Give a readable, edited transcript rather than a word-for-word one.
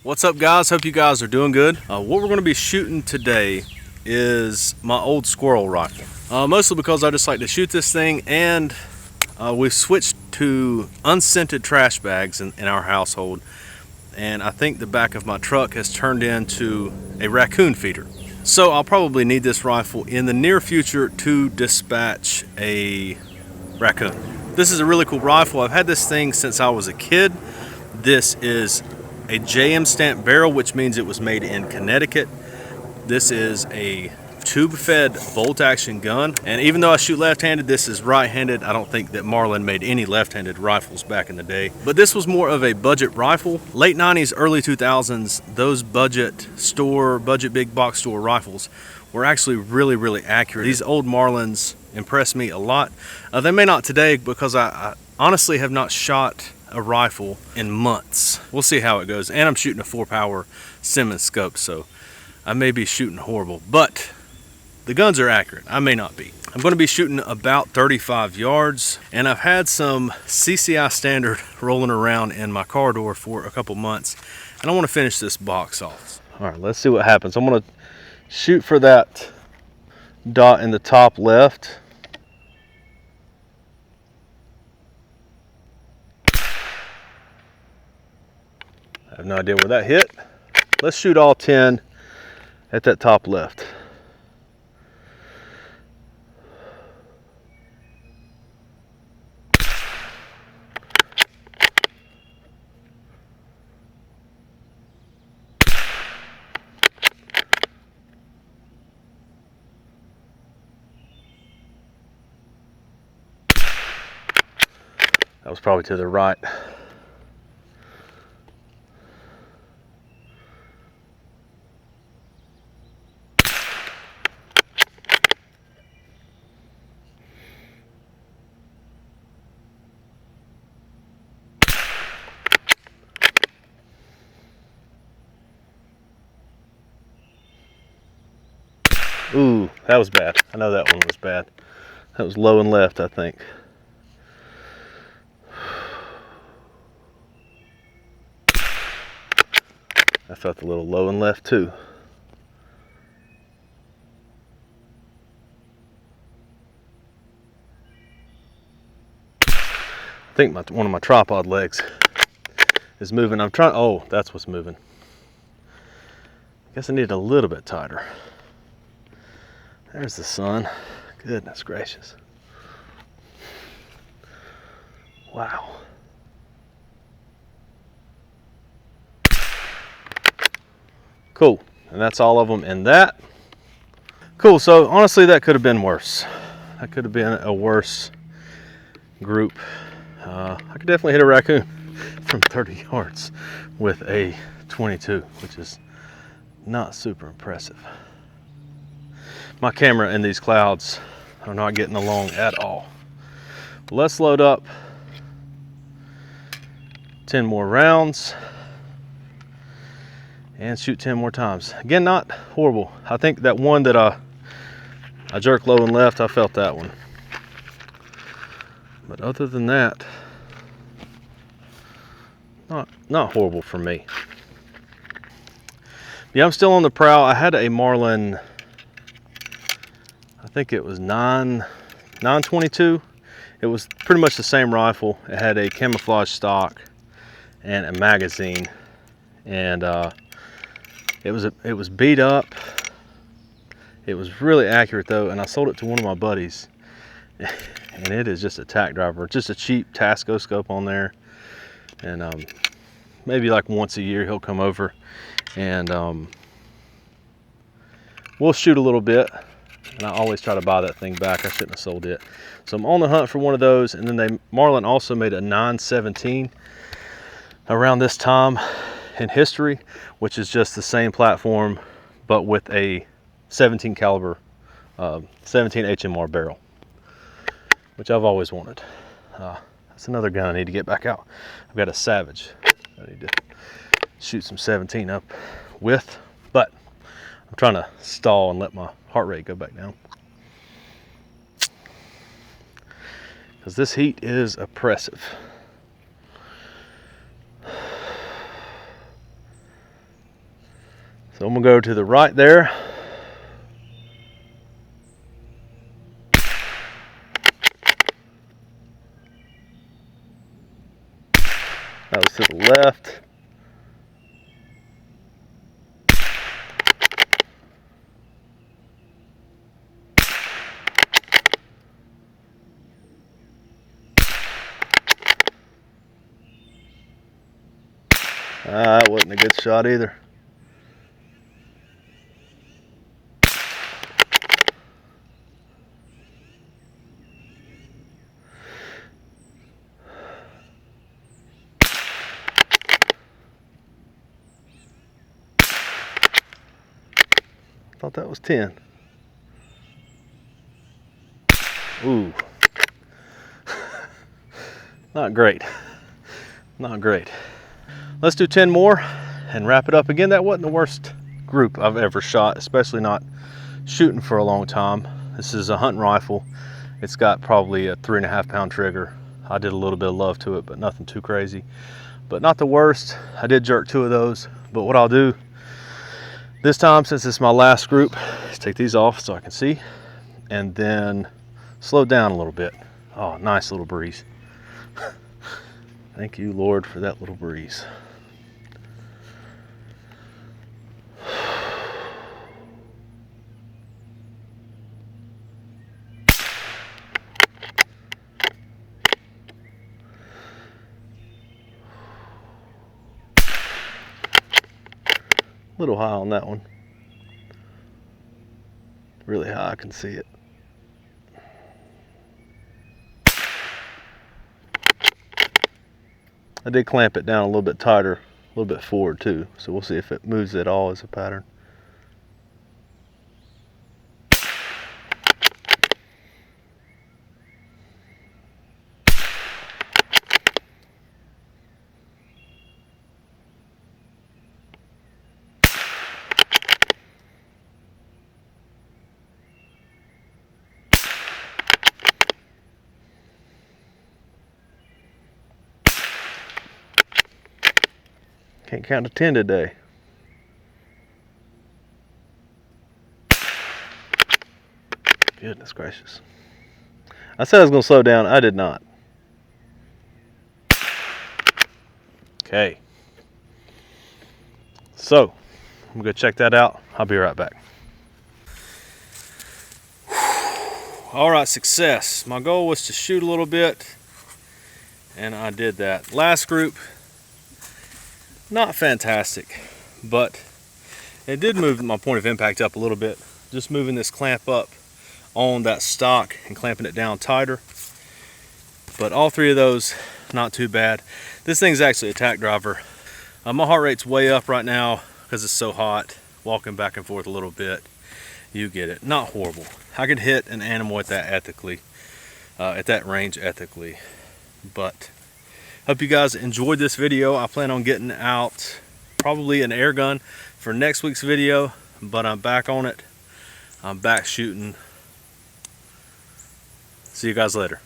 What's up, guys? Hope you guys are doing good. What we're going to be shooting today is my old squirrel rifle. Mostly because I just like to shoot this thing, and we've switched to unscented trash bags in our household, and I think the back of my truck has turned into a raccoon feeder. So I'll probably need this rifle in the near future to dispatch a raccoon. This is a really cool rifle. I've had this thing since I was a kid. This is a JM stamp barrel, which means it was made in Connecticut. This is a tube-fed bolt-action gun, and even though I shoot left-handed, this is right-handed. I don't think that Marlin made any left-handed rifles back in the day, but this was more of a budget rifle. Late 90s, early 2000s, those budget big box store rifles were actually really accurate. These old Marlins impressed me a lot. They may not today, because I honestly have not shot a rifle in months. We'll see how it goes. And I'm shooting a 4-power Simmons scope, so I may be shooting horrible, but the guns are accurate. I may not be. I'm going to be shooting about 35 yards, and I've had some CCI Standard rolling around in my car door for a couple months, and I want to finish this box off. All right, let's see what happens. I'm going to shoot for that dot in the top left. I have no idea where that hit. Let's shoot all 10 at that top left. That was probably to the right. Ooh, that was bad. I know that one was bad. That was low and left, I think. I felt a little low and left too. I think one of my tripod legs is moving. I'm trying, oh, that's what's moving. I guess I need it a little bit tighter. There's the sun. Goodness gracious. Wow. Cool. And that's all of them in that. Cool. So honestly, that could have been worse. That could have been a worse group. I could definitely hit a raccoon from 30 yards with a 22, which is not super impressive. My camera and these clouds are not getting along at all. Let's load up 10 more rounds and shoot 10 more times. Again, not horrible. I think that one that I jerked low and left, I felt that one. But other than that, not horrible for me. Yeah, I'm still on the prowl. I had a Marlin, I think it was 922. It was pretty much the same rifle. It had a camouflage stock and a magazine, and it was beat up. It was really accurate though, and I sold it to one of my buddies, and it is just a tack driver, just a cheap Tasco scope on there, and maybe like once a year he'll come over and we'll shoot a little bit, and I always try to buy that thing back. I shouldn't have sold it. So I'm on the hunt for one of those. And then Marlin also made a 917 around this time in history, which is just the same platform but with a 17 caliber 17 HMR barrel, which I've always wanted. That's another gun I need to get back out. I've got a Savage I need to shoot some 17 up with, but I'm trying to stall and let my heart rate go back down, because this heat is oppressive. So I'm gonna go to the right there. That was to the left. That wasn't a good shot either. Thought that was 10. Ooh. Not great. Not great. Let's do 10 more and wrap it up. Again, that wasn't the worst group I've ever shot, especially not shooting for a long time. This is a hunting rifle. It's got probably a 3.5 pound trigger. I did a little bit of love to it, but nothing too crazy. But not the worst. I did jerk 2 of those. But what I'll do this time, since it's my last group, is take these off so I can see, and then slow down a little bit. Oh, nice little breeze. Thank you, Lord, for that little breeze. A little high on that one. Really high, I can see it. I did clamp it down a little bit tighter, a little bit forward too, so we'll see if it moves at all as a pattern. Can't count to 10 today. Goodness gracious. I said I was going to slow down. I did not. Okay. So, I'm going to check that out. I'll be right back. All right, success. My goal was to shoot a little bit, and I did that. Last group, not fantastic, but it did move my point of impact up a little bit. Just moving this clamp up on that stock and clamping it down tighter. But all 3 of those, not too bad. This thing's actually a tack driver. My heart rate's way up right now because it's so hot. Walking back and forth a little bit. You get it. Not horrible. I could hit an animal at that ethically, at that range ethically. But hope you guys enjoyed this video. I plan on getting out probably an air gun for next week's video, but I'm back on it. I'm back shooting. See you guys later.